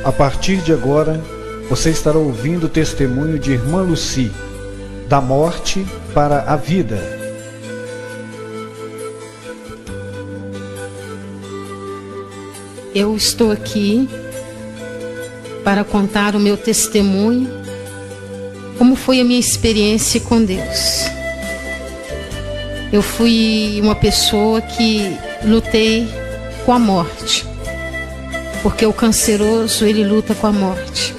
A partir de agora, você estará ouvindo o testemunho de Irmã Lucy, da morte para a vida. Eu estou aqui para contar o meu testemunho, como foi a minha experiência com Deus. Eu fui uma pessoa que lutei com a morte, porque o canceroso, ele luta com a morte.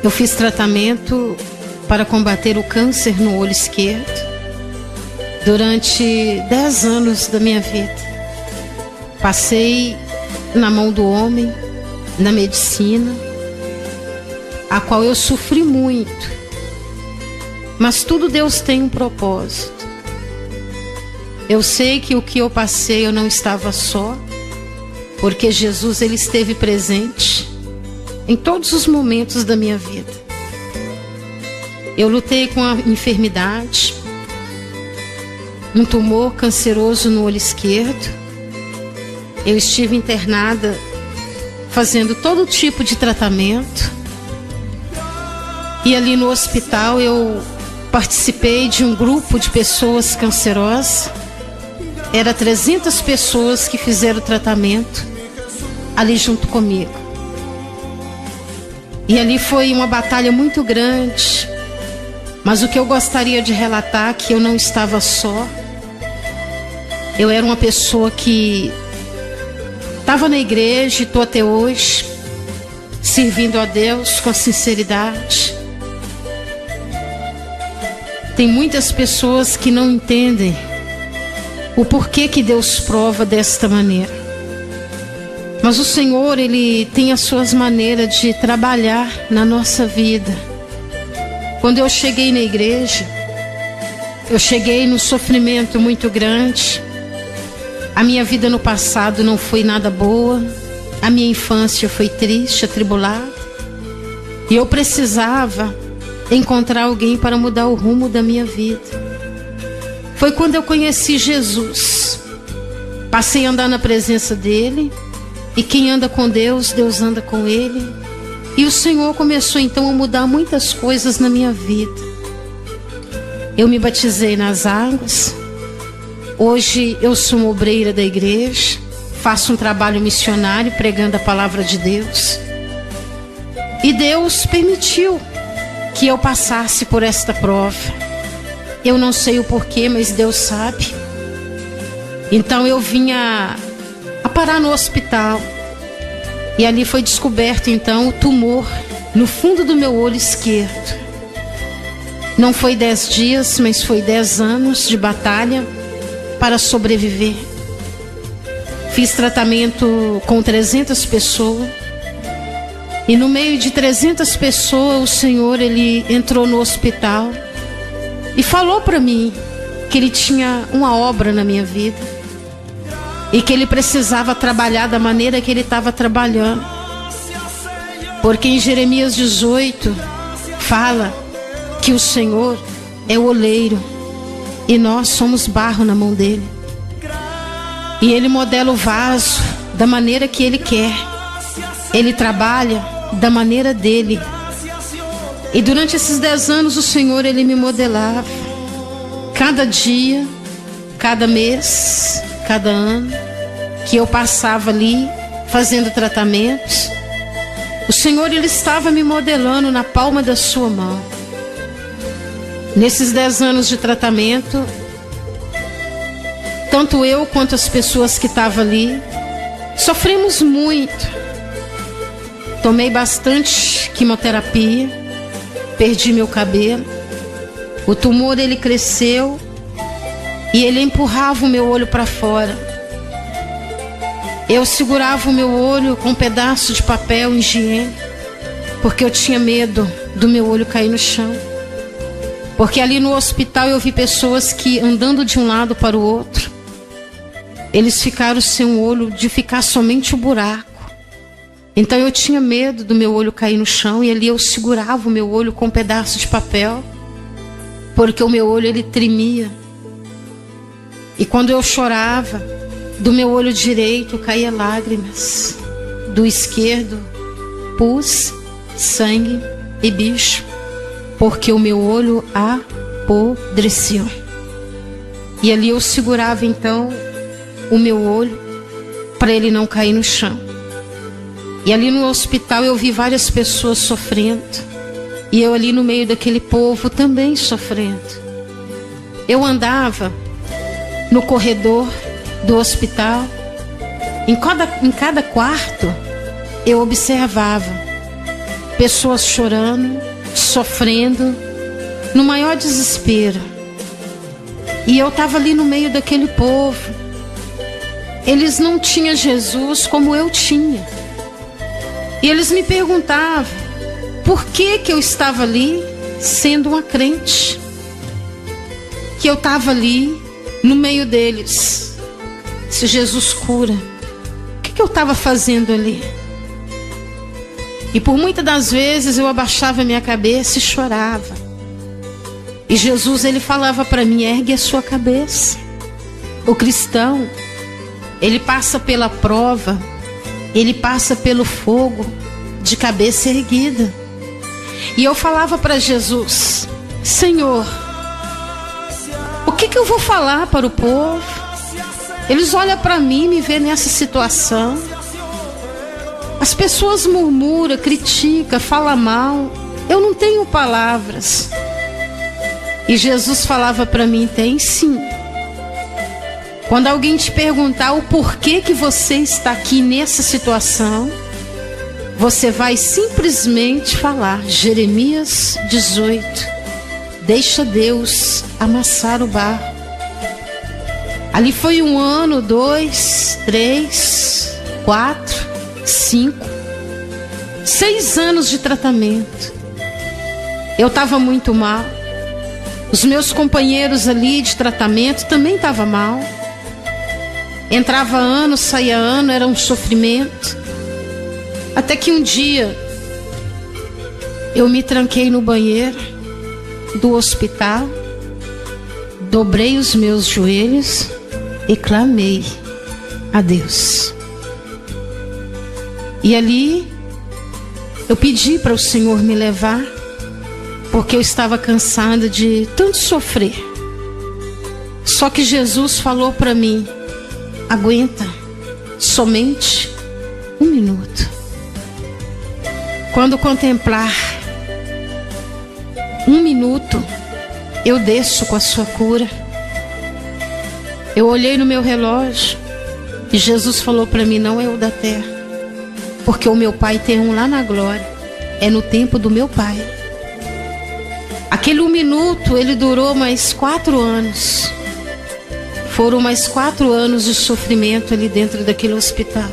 Eu fiz tratamento para combater o câncer no olho esquerdo durante 10 anos da minha vida. Passei na mão do homem, na medicina, a qual eu sofri muito. Mas tudo Deus tem um propósito. Eu sei que o que eu passei eu não estava só, porque Jesus, ele esteve presente em todos os momentos da minha vida. Eu lutei com a enfermidade, um tumor canceroso no olho esquerdo. Eu estive internada fazendo todo tipo de tratamento. E ali no hospital eu participei de um grupo de pessoas cancerosas. Era 300 pessoas que fizeram o tratamento ali junto comigo. E ali foi uma batalha muito grande. Mas o que eu gostaria de relatar é que eu não estava só. Eu era uma pessoa que estava na igreja e estou até hoje servindo a Deus com sinceridade. Tem muitas pessoas que não entendem o porquê que Deus prova desta maneira. Mas o Senhor, ele tem as suas maneiras de trabalhar na nossa vida. Quando eu cheguei na igreja, eu cheguei num sofrimento muito grande. A minha vida no passado não foi nada boa. A minha infância foi triste, atribulada. E eu precisava encontrar alguém para mudar o rumo da minha vida. Foi quando eu conheci Jesus. Passei a andar na presença dele. E quem anda com Deus, Deus anda com ele. E o Senhor começou então a mudar muitas coisas na minha vida. Eu me batizei nas águas. Hoje eu sou uma obreira da igreja. Faço um trabalho missionário pregando a palavra de Deus. E Deus permitiu que eu passasse por esta prova. Eu não sei o porquê, mas Deus sabe. Então eu vinha a parar no hospital. E ali foi descoberto então o tumor no fundo do meu olho esquerdo. Não foi 10 dias, mas foi 10 anos de batalha para sobreviver. Fiz tratamento com 300 pessoas. E no meio de 300 pessoas, o Senhor, ele entrou no hospital e falou para mim que ele tinha uma obra na minha vida. E que ele precisava trabalhar da maneira que ele estava trabalhando. Porque em Jeremias 18 fala que o Senhor é o oleiro e nós somos barro na mão dele. E ele modela o vaso da maneira que ele quer. Ele trabalha da maneira dele. E durante esses 10 anos o Senhor, ele me modelava. Cada dia, cada mês, cada ano que eu passava ali fazendo tratamentos, o Senhor, ele estava me modelando na palma da sua mão. Nesses 10 anos de tratamento, tanto eu quanto as pessoas que estavam ali sofremos muito. Tomei bastante quimioterapia, perdi meu cabelo, o tumor, ele cresceu e ele empurrava o meu olho para fora. Eu segurava o meu olho com um pedaço de papel higiênico, porque eu tinha medo do meu olho cair no chão. Porque ali no hospital eu vi pessoas que, andando de um lado para o outro, eles ficaram sem um olho, de ficar somente o buraco. Então eu tinha medo do meu olho cair no chão, e ali eu segurava o meu olho com um pedaço de papel, porque o meu olho, ele tremia. E quando eu chorava, do meu olho direito caía lágrimas, do esquerdo pus, sangue e bicho, porque o meu olho apodreceu. E ali eu segurava então o meu olho para ele não cair no chão. E ali no hospital eu vi várias pessoas sofrendo, e eu ali no meio daquele povo também sofrendo. Eu andava no corredor do hospital, em cada quarto eu observava pessoas chorando, sofrendo, no maior desespero. E eu estava ali no meio daquele povo. Eles não tinham Jesus como eu tinha. E eles me perguntavam por que eu estava ali sendo uma crente, que eu estava ali no meio deles. Se Jesus cura, o que eu estava fazendo ali? E por muitas das vezes eu abaixava minha cabeça e chorava. E Jesus, ele falava para mim: ergue a sua cabeça. O cristão, ele passa pela prova, ele passa pelo fogo de cabeça erguida. E eu falava para Jesus: Senhor, o que eu vou falar para o povo? Eles olham para mim e me vêem nessa situação. As pessoas murmuram, criticam, falam mal. Eu não tenho palavras. E Jesus falava para mim: tem sim. Quando alguém te perguntar o porquê que você está aqui nessa situação, você vai simplesmente falar Jeremias 18: deixa Deus amassar o barro. Ali foi 1 ano, 2, 3, 4, 5, 6 anos de tratamento. Eu estava muito mal. Os meus companheiros ali de tratamento também estavam mal. Entrava ano, saía ano, era um sofrimento. Até que um dia eu me tranquei no banheiro do hospital, dobrei os meus joelhos e clamei a Deus. E ali eu pedi para o Senhor me levar, porque eu estava cansada de tanto sofrer. Só que Jesus falou para mim: aguenta somente 1 minuto. Quando contemplar 1 minuto, eu desço com a sua cura. Eu olhei no meu relógio e Jesus falou para mim: não é o da terra, porque o meu Pai tem um lá na glória. É no tempo do meu Pai. Aquele 1 minuto, ele durou mais 4 anos. Foram mais 4 anos de sofrimento ali dentro daquele hospital.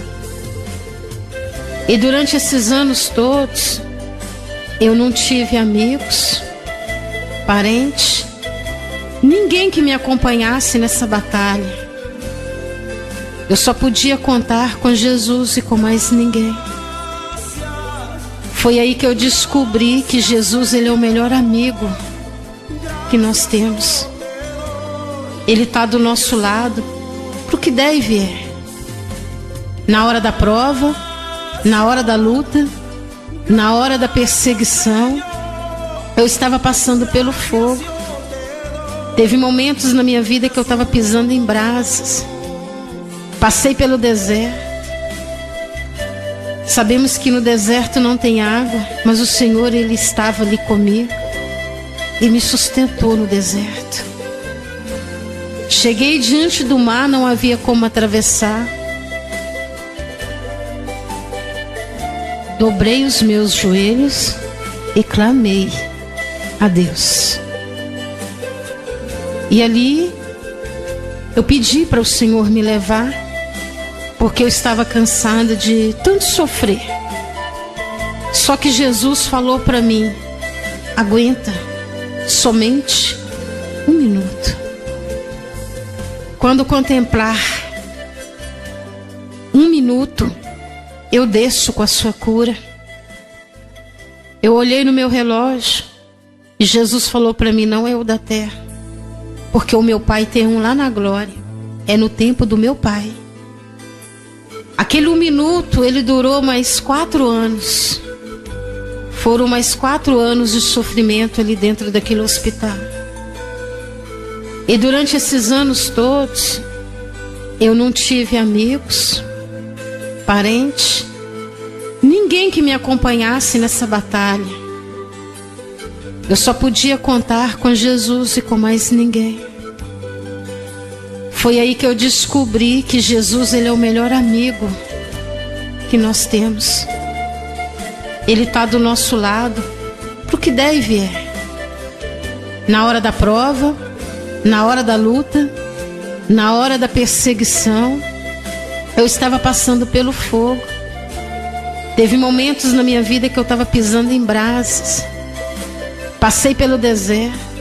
E durante esses anos todos, eu não tive amigos, parentes, ninguém que me acompanhasse nessa batalha. Eu só podia contar com Jesus e com mais ninguém. Foi aí que eu descobri que Jesus, ele é o melhor amigo que nós temos. Ele está do nosso lado para o que der e vier. Na hora da prova, na hora da luta, na hora da perseguição, eu estava passando pelo fogo. Teve momentos na minha vida que eu estava pisando em brasas. Passei pelo deserto. Sabemos que no deserto não tem água, mas o Senhor, ele estava ali comigo e me sustentou no deserto. Cheguei diante do mar, não havia como atravessar. Dobrei os meus joelhos e clamei a Deus. E ali eu pedi para o Senhor me levar, porque eu estava cansada de tanto sofrer. Só que Jesus falou para mim: aguenta somente 1 minuto. Quando contemplar 1 minuto, eu desço com a sua cura. Eu olhei no meu relógio e Jesus falou para mim: não é o da terra, porque o meu Pai tem um lá na glória. É no tempo do meu Pai. Aquele 1 minuto, ele durou mais 4 anos. Foram mais 4 anos de sofrimento ali dentro daquele hospital. E durante esses anos todos, eu não tive amigos, parentes, ninguém que me acompanhasse nessa batalha. Eu só podia contar com Jesus e com mais ninguém. Foi aí que eu descobri que Jesus, ele é o melhor amigo que nós temos. Ele está do nosso lado para o que der e vier. Na hora da prova, na hora da luta, na hora da perseguição, eu estava passando pelo fogo. Teve momentos na minha vida que eu estava pisando em brasas. Passei pelo deserto.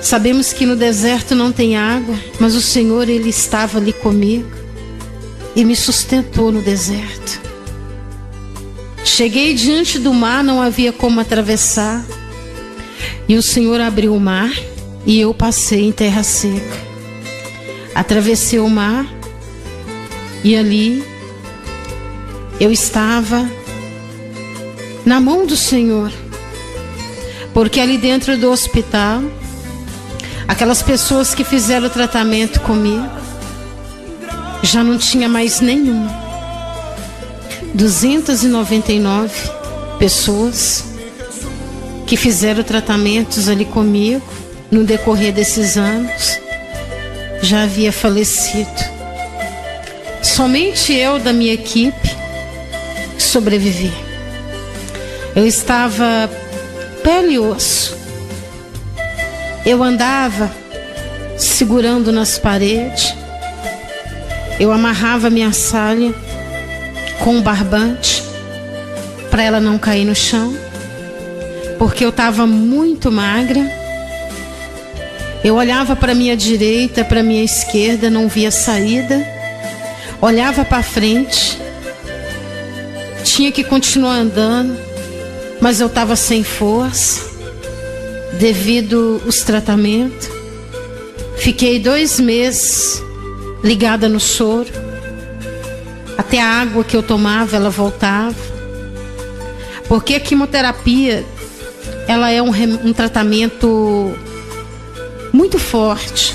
Sabemos que no deserto não tem água, mas o Senhor, ele estava ali comigo e me sustentou no deserto. Cheguei diante do mar, não havia como atravessar, e o Senhor abriu o mar e eu passei em terra seca. Atravessei o mar e ali eu estava na mão do Senhor, porque ali dentro do hospital, aquelas pessoas que fizeram o tratamento comigo, já não tinha mais nenhuma. 299 pessoas que fizeram tratamentos ali comigo no decorrer desses anos já havia falecido. Somente eu da minha equipe sobrevivi. Eu estava pele e osso. Eu andava segurando nas paredes. Eu amarrava minha saia com um barbante para ela não cair no chão, porque eu estava muito magra. Eu olhava para minha direita, para minha esquerda, não via saída. Olhava para frente, tinha que continuar andando, mas eu estava sem força devido aos tratamentos. Fiquei 2 meses ligada no soro. Até a água que eu tomava, ela voltava. Porque a quimioterapia, ela é um tratamento muito forte.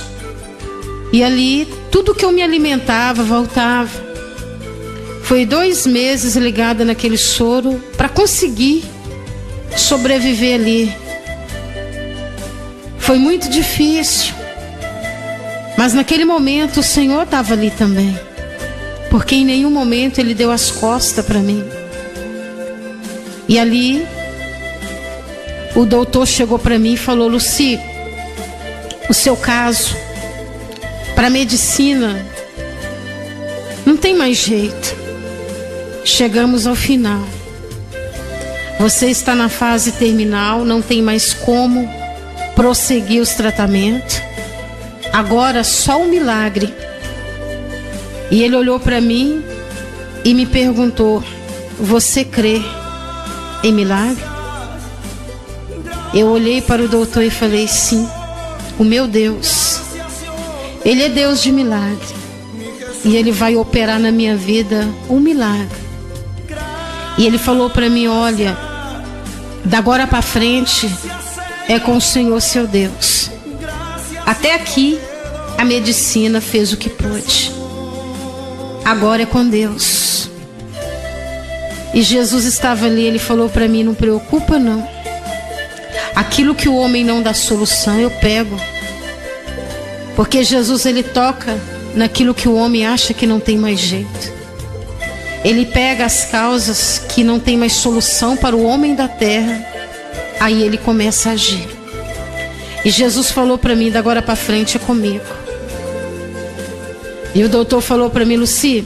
E ali, tudo que eu me alimentava, voltava. Foi 2 meses ligada naquele soro para conseguir sobreviver ali. Foi muito difícil. Mas naquele momento o Senhor estava ali também. Porque em nenhum momento Ele deu as costas para mim. E ali, o doutor chegou para mim e falou: Lucy, o seu caso, para a medicina, não tem mais jeito. Chegamos ao final. Você está na fase terminal, não tem mais como prosseguir os tratamentos. Agora só um milagre. E ele olhou para mim e me perguntou: você crê em milagre? Eu olhei para o doutor e falei: sim, o meu Deus, Ele é Deus de milagre. E Ele vai operar na minha vida um milagre. E ele falou para mim: olha, da agora para frente é com o Senhor seu Deus. Até aqui a medicina fez o que pôde. Agora é com Deus. E Jesus estava ali, ele falou para mim: não preocupa não. Aquilo que o homem não dá solução, eu pego. Porque Jesus, ele toca naquilo que o homem acha que não tem mais jeito. Ele pega as causas que não tem mais solução para o homem da terra. Aí ele começa a agir. E Jesus falou para mim: da agora para frente é comigo. E o doutor falou para mim: Lucy,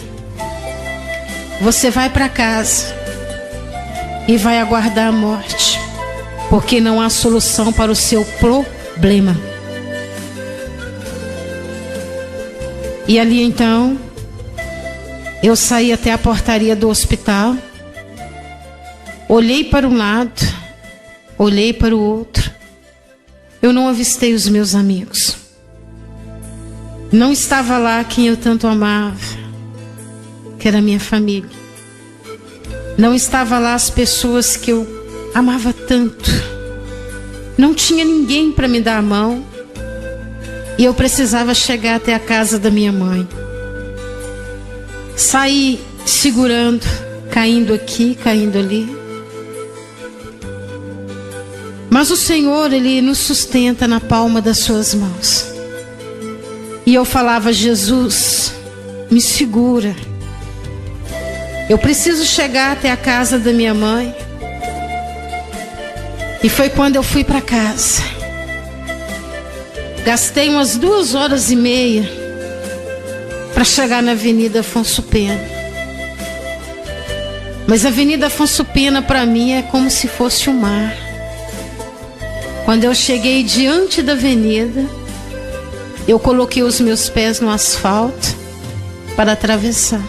você vai para casa e vai aguardar a morte, porque não há solução para o seu problema. E ali então, eu saí até a portaria do hospital, olhei para um lado, olhei para o outro. Eu não avistei os meus amigos. Não estava lá quem eu tanto amava, que era a minha família. Não estava lá as pessoas que eu amava tanto. Não tinha ninguém para me dar a mão. E eu precisava chegar até a casa da minha mãe. Saí segurando, caindo aqui, caindo ali. Mas o Senhor, Ele nos sustenta na palma das suas mãos. E eu falava: Jesus, me segura. Eu preciso chegar até a casa da minha mãe. E foi quando eu fui para casa. Gastei umas 2h30 para chegar na Avenida Afonso Pena. Mas a Avenida Afonso Pena para mim é como se fosse o mar. Quando eu cheguei diante da avenida, eu coloquei os meus pés no asfalto para atravessar.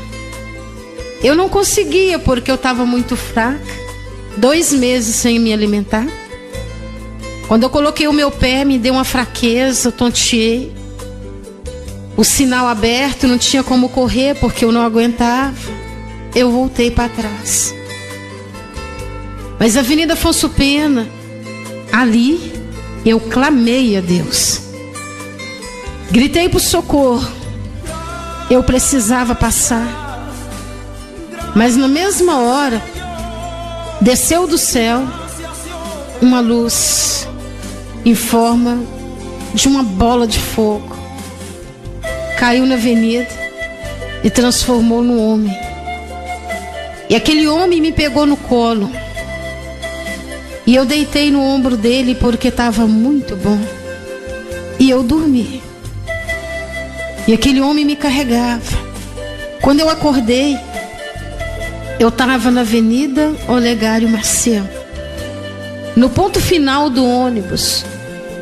Eu não conseguia porque eu estava muito fraca, 2 meses sem me alimentar. Quando eu coloquei o meu pé, me deu uma fraqueza, eu tonteei. O sinal aberto, não tinha como correr porque eu não aguentava. Eu voltei para trás. Mas a Avenida Afonso Pena, ali eu clamei a Deus. Gritei por socorro. Eu precisava passar. Mas na mesma hora, desceu do céu uma luz em forma de uma bola de fogo. Caiu na avenida e transformou num homem. E aquele homem me pegou no colo. E eu deitei no ombro dele porque estava muito bom. E eu dormi. E aquele homem me carregava. Quando eu acordei, eu estava na Avenida Olegário Maciel, no ponto final do ônibus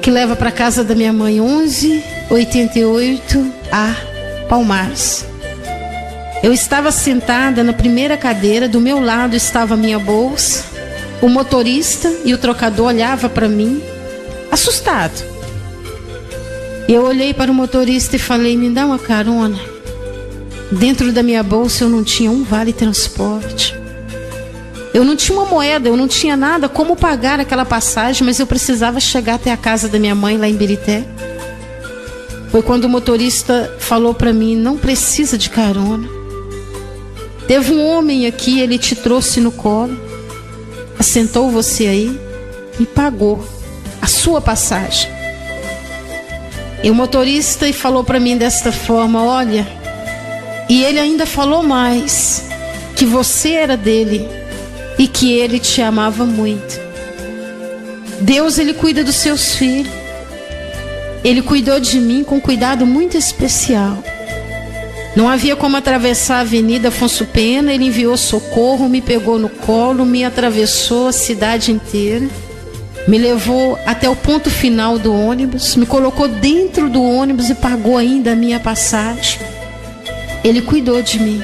que leva para casa da minha mãe, 1188A, Palmares. Eu estava sentada na primeira cadeira, do meu lado estava a minha bolsa. O motorista e o trocador olhavam para mim, assustado. Eu olhei para o motorista e falei: me dá uma carona. Dentro da minha bolsa eu não tinha um vale transporte. Eu não tinha uma moeda, eu não tinha nada como pagar aquela passagem, mas eu precisava chegar até a casa da minha mãe lá em Birité. Foi quando o motorista falou para mim: não precisa de carona. Teve um homem aqui, ele te trouxe no colo, assentou você aí e pagou a sua passagem. E o motorista falou para mim desta forma: olha, e ele ainda falou mais, que você era dele e que ele te amava muito. Deus, Ele cuida dos seus filhos. Ele cuidou de mim com um cuidado muito especial. Não havia como atravessar a Avenida Afonso Pena. Ele enviou socorro, me pegou no colo, me atravessou a cidade inteira, me levou até o ponto final do ônibus, me colocou dentro do ônibus e pagou ainda a minha passagem. Ele cuidou de mim.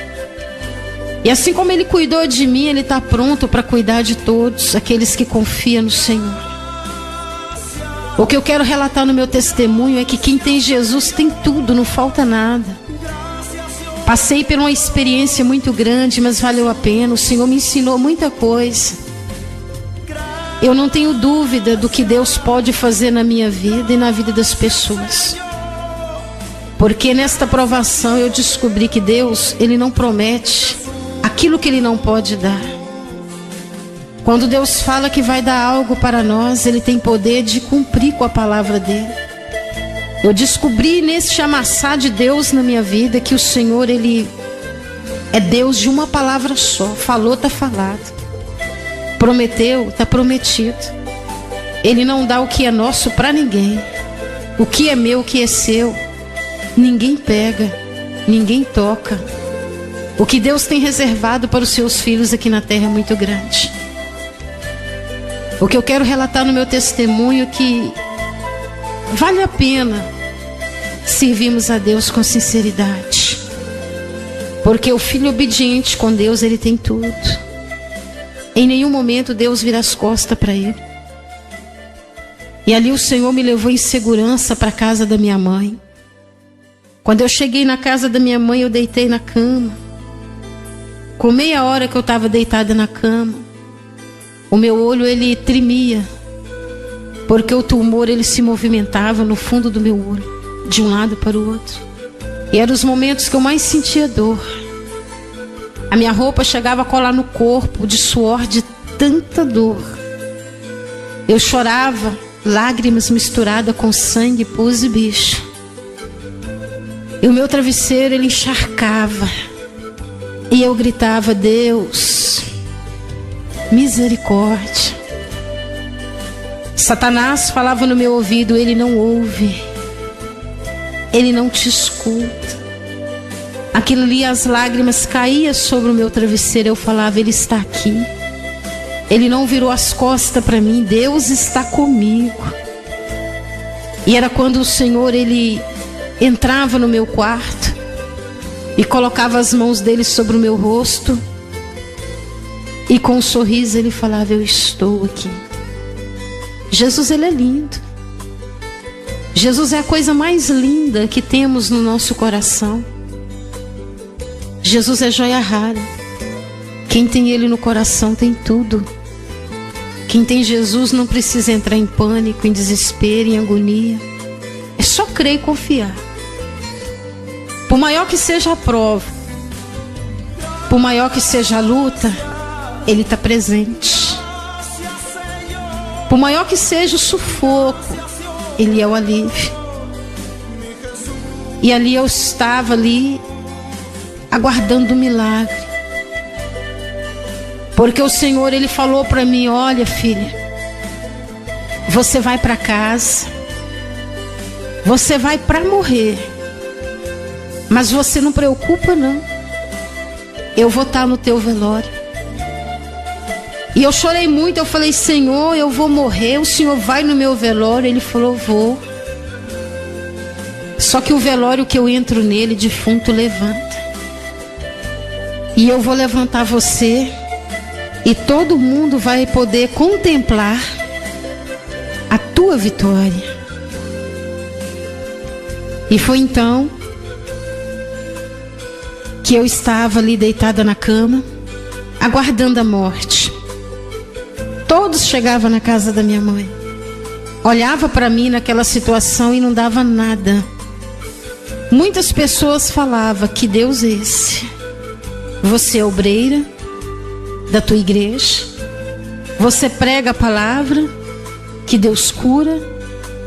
E assim como Ele cuidou de mim, Ele está pronto para cuidar de todos aqueles que confiam no Senhor. O que eu quero relatar no meu testemunho é que quem tem Jesus tem tudo, não falta nada. Passei por uma experiência muito grande, mas valeu a pena. O Senhor me ensinou muita coisa. Eu não tenho dúvida do que Deus pode fazer na minha vida e na vida das pessoas. Porque nesta provação eu descobri que Deus, Ele não promete aquilo que Ele não pode dar. Quando Deus fala que vai dar algo para nós, Ele tem poder de cumprir com a palavra dEle. Eu descobri nesse amassar de Deus na minha vida que o Senhor, Ele é Deus de uma palavra só. Falou, está falado. Prometeu, está prometido. Ele não dá o que é nosso para ninguém. O que é meu, o que é seu, ninguém pega, ninguém toca. O que Deus tem reservado para os seus filhos aqui na terra é muito grande. O que eu quero relatar no meu testemunho é que vale a pena servirmos a Deus com sinceridade. Porque o filho obediente com Deus, ele tem tudo. Em nenhum momento Deus vira as costas para ele. E ali o Senhor me levou em segurança para a casa da minha mãe. Quando eu cheguei na casa da minha mãe, eu deitei na cama. com meia hora que eu estava deitada na cama, o meu olho ele tremia, porque o tumor ele se movimentava no fundo do meu olho, de um lado para o outro. E eram os momentos que eu mais sentia dor. A minha roupa chegava a colar no corpo, de suor, de tanta dor. Eu chorava, lágrimas misturadas com sangue, pus e bicho. E o meu travesseiro ele encharcava. E eu gritava: Deus, misericórdia. Satanás falava no meu ouvido: ele não ouve, ele não te escuta. Aquilo ali, as lágrimas caíam sobre o meu travesseiro. Eu falava: ele está aqui, ele não virou as costas para mim, Deus está comigo. E era quando o Senhor ele entrava no meu quarto e colocava as mãos dele sobre o meu rosto, e com um sorriso ele falava: eu estou aqui. Jesus ele é lindo. Jesus é a coisa mais linda que temos no nosso coração. Jesus é joia rara. Quem tem ele no coração tem tudo. Quem tem Jesus não precisa entrar em pânico, em desespero, em agonia. É só crer e confiar. Por maior que seja a prova, por maior que seja a luta, ele está presente. Por maior que seja o sufoco, ele é o alívio. E ali eu estava ali aguardando o milagre, porque o Senhor ele falou para mim: olha, filha, você vai para casa, você vai para morrer, mas você não preocupa não, eu vou estar no teu velório. E eu chorei muito, eu falei: Senhor, eu vou morrer, o Senhor vai no meu velório? Ele falou: vou. Só que o velório que eu entro nele, defunto levanta. E eu vou levantar você, e todo mundo vai poder contemplar a tua vitória. E foi então que eu estava ali deitada na cama, aguardando a morte. Todos chegavam na casa da minha mãe, olhava para mim naquela situação e não dava nada. Muitas pessoas falavam: que Deus é esse? Você é obreira da tua igreja, você prega a palavra, que Deus cura,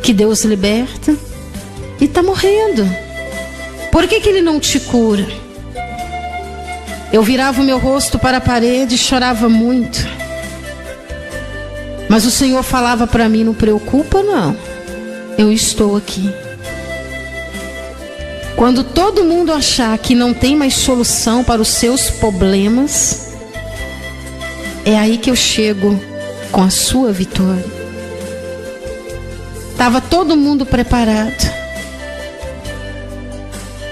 que Deus liberta, e está morrendo. Por que ele não te cura? Eu virava o meu rosto para a parede e chorava muito. Mas o Senhor falava para mim: não preocupa não, eu estou aqui. Quando todo mundo achar que não tem mais solução para os seus problemas, é aí que eu chego com a sua vitória. Estava todo mundo preparado,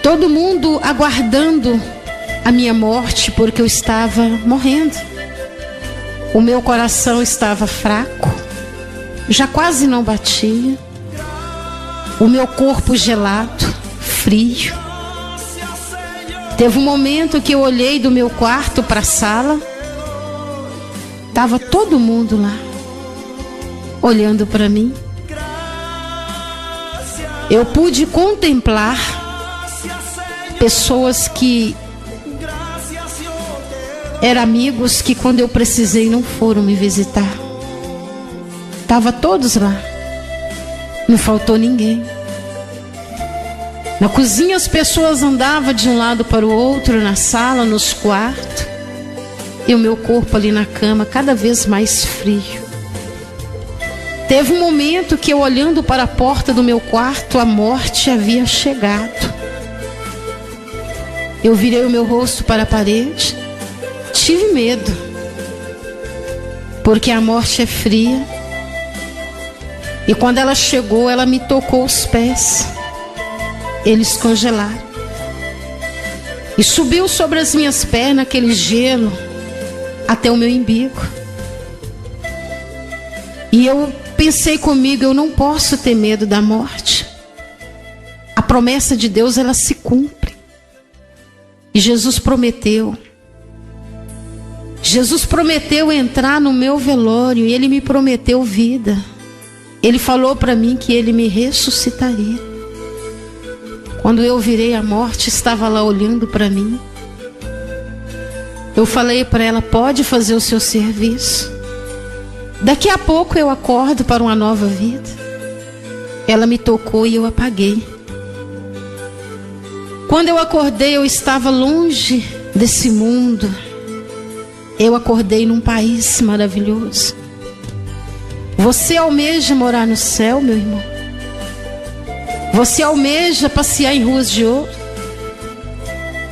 todo mundo aguardando a minha morte, porque eu estava morrendo. O meu coração estava fraco, já quase não batia. O meu corpo gelado, frio. Teve um momento que eu olhei do meu quarto para a sala, estava todo mundo lá, olhando para mim. Eu pude contemplar pessoas que eram amigos, que quando eu precisei não foram me visitar. Estavam todos lá, não faltou ninguém. Na cozinha as pessoas andavam de um lado para o outro, na sala, nos quartos, e o meu corpo ali na cama cada vez mais frio. Teve um momento que eu, olhando para a porta do meu quarto, a morte havia chegado. Eu virei o meu rosto para a parede, tive medo, porque a morte é fria. E quando ela chegou, ela me tocou os pés, eles congelaram, e subiu sobre as minhas pernas aquele gelo até o meu umbigo. E eu pensei comigo: eu não posso ter medo da morte. A promessa de Deus, ela se cumpre. E Jesus prometeu Jesus prometeu entrar no meu velório e Ele me prometeu vida. Ele falou para mim que Ele me ressuscitaria. Quando eu virei, a morte estava lá olhando para mim. Eu falei para ela: pode fazer o seu serviço. Daqui a pouco eu acordo para uma nova vida. Ela me tocou e eu apaguei. Quando eu acordei, eu estava longe desse mundo. Eu acordei num país maravilhoso. Você almeja morar no céu, meu irmão? Você almeja passear em ruas de ouro?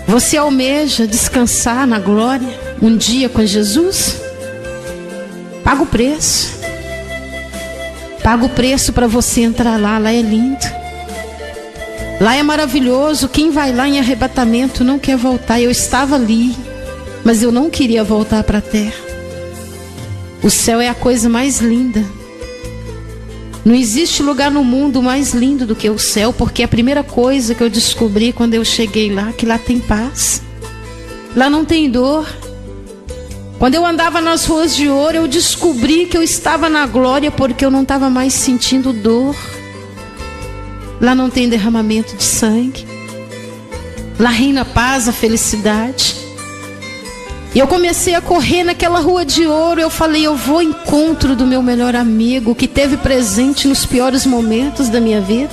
Você almeja descansar na glória um dia com Jesus? Paga o preço. Paga o preço para você entrar lá. Lá é lindo. Lá é maravilhoso. Quem vai lá em arrebatamento não quer voltar. Eu estava ali, mas eu não queria voltar para a terra. O céu é a coisa mais linda. Não existe lugar no mundo mais lindo do que o céu, porque a primeira coisa que eu descobri quando eu cheguei lá, que lá tem paz. Lá não tem dor. Quando eu andava nas ruas de ouro, eu descobri que eu estava na glória, porque eu não estava mais sentindo dor. Lá não tem derramamento de sangue. Lá reina a paz, a felicidade. E eu comecei a correr naquela rua de ouro. Eu falei: eu vou ao encontro do meu melhor amigo, que teve presente nos piores momentos da minha vida.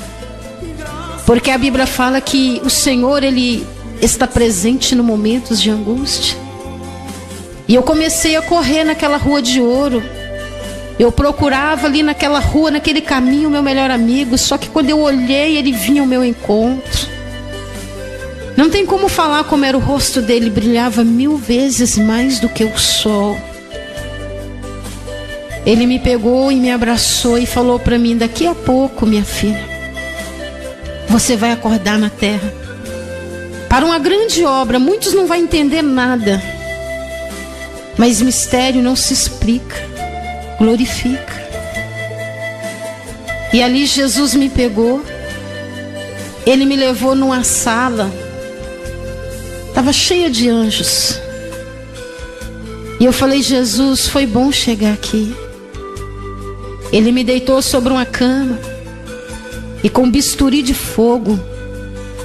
Porque a Bíblia fala que o Senhor, Ele está presente nos momentos de angústia. E eu comecei a correr naquela rua de ouro. Eu procurava ali naquela rua, naquele caminho, o meu melhor amigo. Só que quando eu olhei, ele vinha ao meu encontro. Não tem como falar como era o rosto dele. Brilhava 1000 vezes mais do que o sol. Ele me pegou e me abraçou e falou para mim: daqui a pouco, minha filha, você vai acordar na terra para uma grande obra. Muitos não vão entender nada, mas mistério não se explica, glorifica. E ali Jesus me pegou. Ele me levou numa sala. Estava cheia de anjos. E eu falei: Jesus, foi bom chegar aqui. Ele me deitou sobre uma cama. E com bisturi de fogo,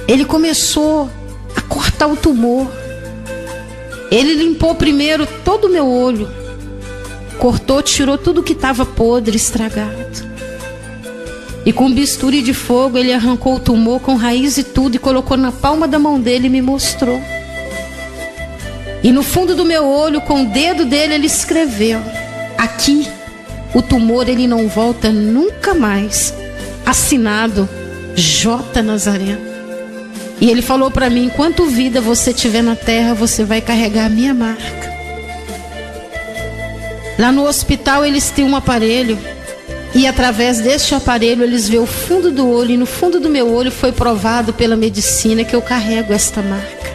ele começou a cortar o tumor. Ele limpou primeiro todo o meu olho. Cortou, tirou tudo que estava podre, estragado. E com bisturi de fogo ele arrancou o tumor com raiz e tudo, e colocou na palma da mão dele e me mostrou. E no fundo do meu olho, com o dedo dele, ele escreveu: aqui o tumor ele não volta nunca mais. Assinado J. Nazareno. E ele falou para mim: enquanto vida você tiver na terra, você vai carregar a minha marca. Lá no hospital eles têm um aparelho, e através deste aparelho eles veem o fundo do olho. E no fundo do meu olho foi provado pela medicina que eu carrego esta marca.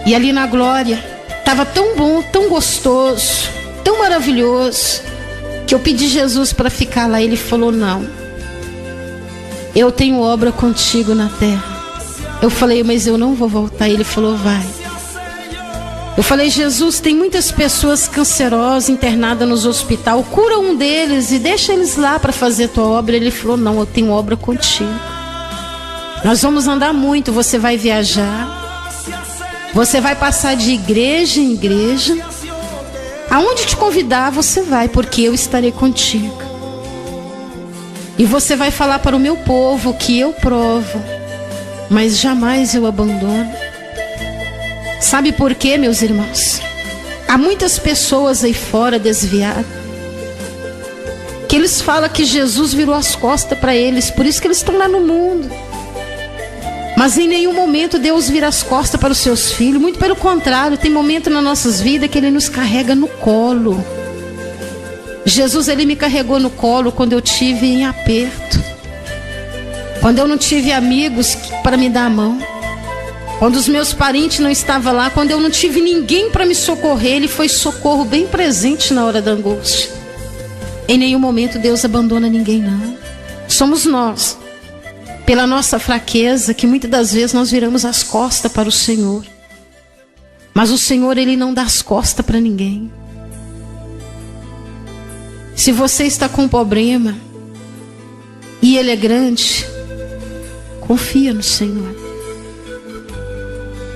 E ali na glória estava tão bom, tão gostoso, tão maravilhoso, que eu pedi Jesus para ficar lá. Ele falou: não, eu tenho obra contigo na terra. Eu falei: mas eu não vou voltar. Ele falou: vai. Eu falei: Jesus, tem muitas pessoas cancerosas internadas nos hospitais, cura um deles e deixa eles lá para fazer tua obra. Ele falou: não, eu tenho obra contigo. Nós vamos andar muito, você vai viajar, você vai passar de igreja em igreja. Aonde te convidar, você vai, porque eu estarei contigo. E você vai falar para o meu povo que eu provo, mas jamais eu abandono. Sabe por quê, meus irmãos? Há muitas pessoas aí fora desviadas, que eles falam que Jesus virou as costas para eles, por isso que eles estão lá no mundo. Mas em nenhum momento Deus vira as costas para os seus filhos. Muito pelo contrário, tem momento nas nossas vidas que Ele nos carrega no colo. Jesus, Ele me carregou no colo quando eu tive em aperto, quando eu não tive amigos para me dar a mão, quando os meus parentes não estavam lá, quando eu não tive ninguém para me socorrer. Ele foi socorro bem presente na hora da angústia. Em nenhum momento Deus abandona ninguém, não. Somos nós, pela nossa fraqueza, que muitas das vezes nós viramos as costas para o Senhor. Mas o Senhor, Ele não dá as costas para ninguém. Se você está com um problema e ele é grande, confia no Senhor.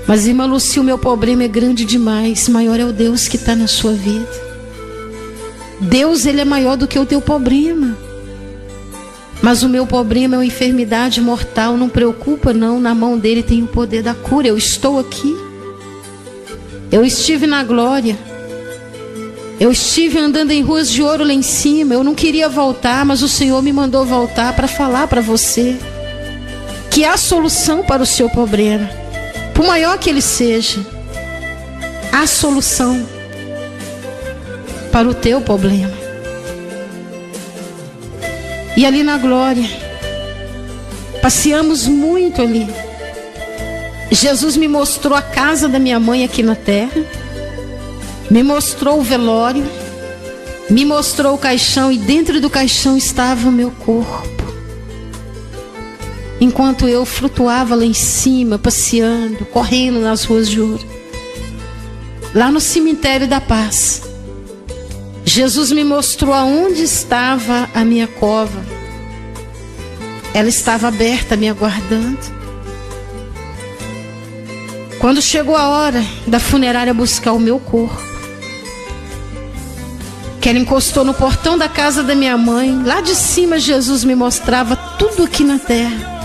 Mas, irmã Luci, o meu problema é grande demais. Maior é o Deus que está na sua vida. Deus, Ele é maior do que o teu problema. Mas o meu problema é uma enfermidade mortal. Não preocupa não, na mão dele tem o poder da cura. Eu estou aqui. Eu estive na glória. Eu estive andando em ruas de ouro lá em cima. Eu não queria voltar, mas o Senhor me mandou voltar para falar para você que há solução para o seu problema. Por maior que ele seja, há solução para o teu problema. E ali na glória, passeamos muito ali. Jesus me mostrou a casa da minha mãe aqui na terra, me mostrou o velório, me mostrou o caixão, e dentro do caixão estava o meu corpo. Enquanto eu flutuava lá em cima, passeando, correndo nas ruas de ouro, lá no cemitério da paz, Jesus me mostrou aonde estava a minha cova. Ela estava aberta, me aguardando. Quando chegou a hora da funerária buscar o meu corpo, que ela encostou no portão da casa da minha mãe, lá de cima Jesus me mostrava tudo aqui na terra.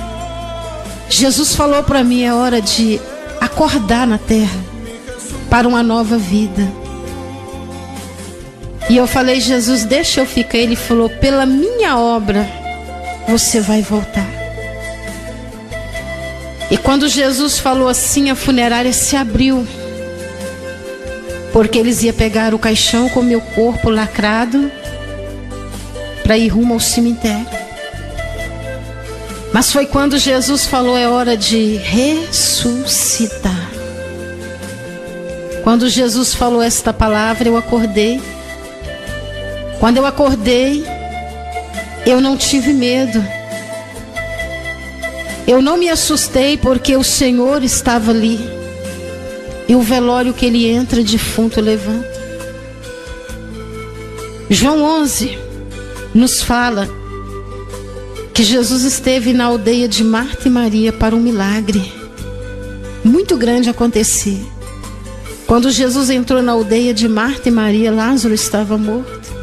Jesus falou para mim: é hora de acordar na terra para uma nova vida. E eu falei: Jesus, deixa eu ficar. Ele falou: pela minha obra você vai voltar. E quando Jesus falou assim, a funerária se abriu, porque eles iam pegar o caixão com meu corpo lacrado para ir rumo ao cemitério. Mas foi quando Jesus falou: é hora de ressuscitar. Quando Jesus falou esta palavra, eu acordei. Quando eu acordei, eu não tive medo. Eu não me assustei, porque o Senhor estava ali. E o velório que ele entra, defunto levanta. João 11 nos fala que Jesus esteve na aldeia de Marta e Maria para um milagre muito grande acontecer. Quando Jesus entrou na aldeia de Marta e Maria, Lázaro estava morto.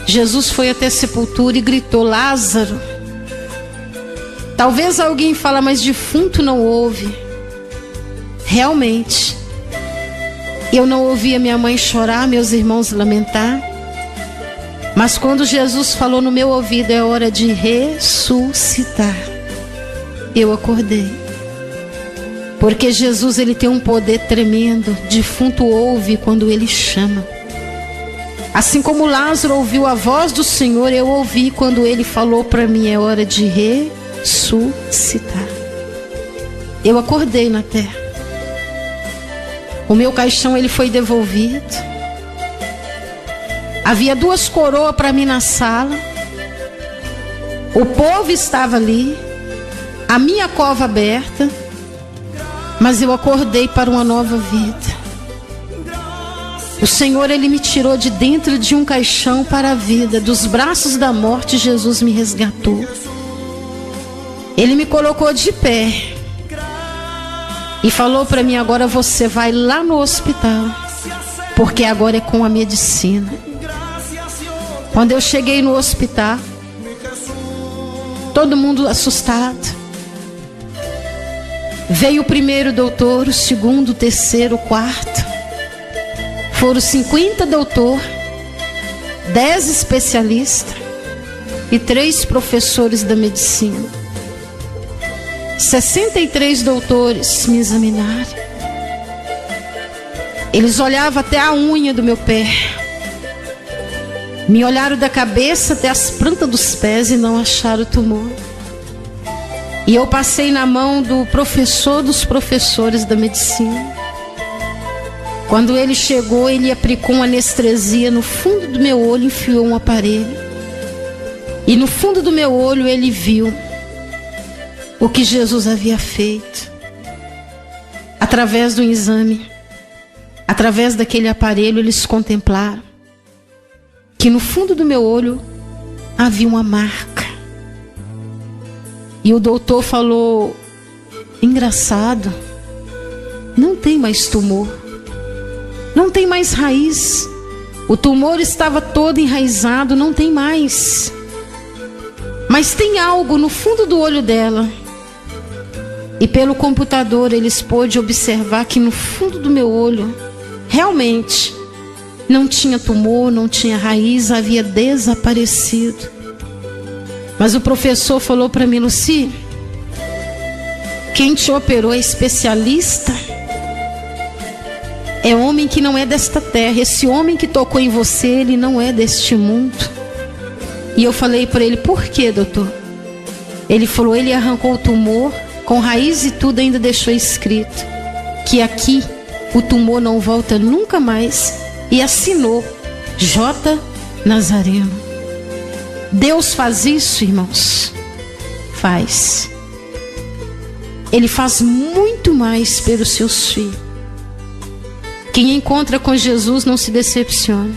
Jesus foi até a sepultura e gritou: Lázaro. Talvez alguém fale, mas defunto não ouve. Realmente, eu não ouvia minha mãe chorar, meus irmãos lamentar. Mas quando Jesus falou no meu ouvido: é hora de ressuscitar, eu acordei. Porque Jesus, ele tem um poder tremendo. Defunto ouve quando ele chama. Assim como Lázaro ouviu a voz do Senhor, eu ouvi quando ele falou para mim: é hora de ressuscitar. Eu acordei na terra. O meu caixão, ele foi devolvido. Havia 2 coroas para mim na sala. O povo estava ali, a minha cova aberta, mas eu acordei para uma nova vida. O Senhor, ele me tirou de dentro de um caixão para a vida. Dos braços da morte, Jesus me resgatou. Ele me colocou de pé e falou para mim: agora você vai lá no hospital, porque agora é com a medicina. Quando eu cheguei no hospital, todo mundo assustado. Veio o primeiro doutor, o segundo, o terceiro, o quarto. Foram 50 doutores, 10 especialistas e 3 professores da medicina. 63 doutores me examinaram. Eles olhavam até a unha do meu pé. Me olharam da cabeça até as plantas dos pés e não acharam tumor. E eu passei na mão do professor dos professores da medicina. Quando ele chegou, ele aplicou uma anestesia no fundo do meu olho, enfiou um aparelho. E no fundo do meu olho ele viu o que Jesus havia feito. Através do exame, através daquele aparelho, eles contemplaram que no fundo do meu olho havia uma marca. E o doutor falou: engraçado, não tem mais tumor, não tem mais raiz. O tumor estava todo enraizado, não tem mais. Mas tem algo no fundo do olho dela. E pelo computador eles pôde observar que no fundo do meu olho realmente não tinha tumor, não tinha raiz, havia desaparecido. Mas o professor falou para mim: Lucy, quem te operou é especialista, é homem que não é desta terra. Esse homem que tocou em você, ele não é deste mundo. E eu falei para ele: por quê, doutor? Ele falou: ele arrancou o tumor com raiz e tudo, ainda deixou escrito que aqui o tumor não volta nunca mais, e assinou J. Nazareno. Deus faz isso, irmãos? Faz. Ele faz muito mais pelos seus filhos. Quem encontra com Jesus não se decepciona.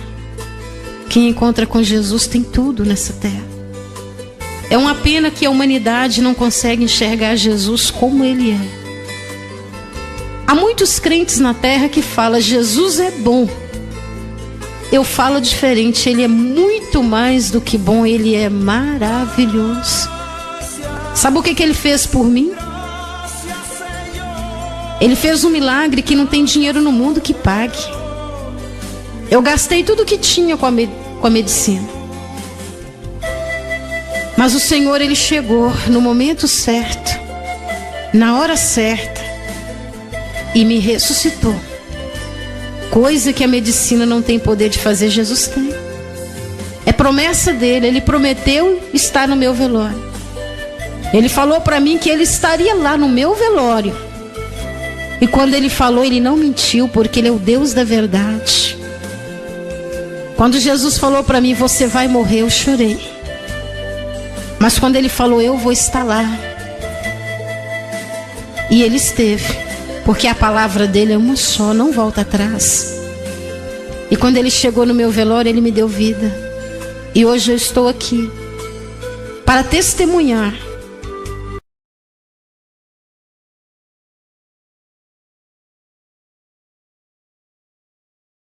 Quem encontra com Jesus tem tudo nessa terra. É uma pena que a humanidade não consegue enxergar Jesus como Ele é. Há muitos crentes na terra que falam: Jesus é bom. Eu falo diferente: Ele é muito mais do que bom, Ele é maravilhoso. Sabe o que Ele fez por mim? Ele fez um milagre que não tem dinheiro no mundo que pague. Eu gastei tudo que tinha com a medicina. Mas o Senhor, Ele chegou no momento certo, na hora certa, e me ressuscitou. Coisa que a medicina não tem poder de fazer, Jesus tem. É promessa dele. Ele prometeu estar no meu velório. Ele falou para mim que Ele estaria lá no meu velório. E quando Ele falou, Ele não mentiu, porque Ele é o Deus da verdade. Quando Jesus falou para mim: você vai morrer, eu chorei. Mas quando Ele falou: eu vou estar lá, e Ele esteve, porque a palavra dele é uma só, não volta atrás. E quando Ele chegou no meu velório, Ele me deu vida. E hoje eu estou aqui para testemunhar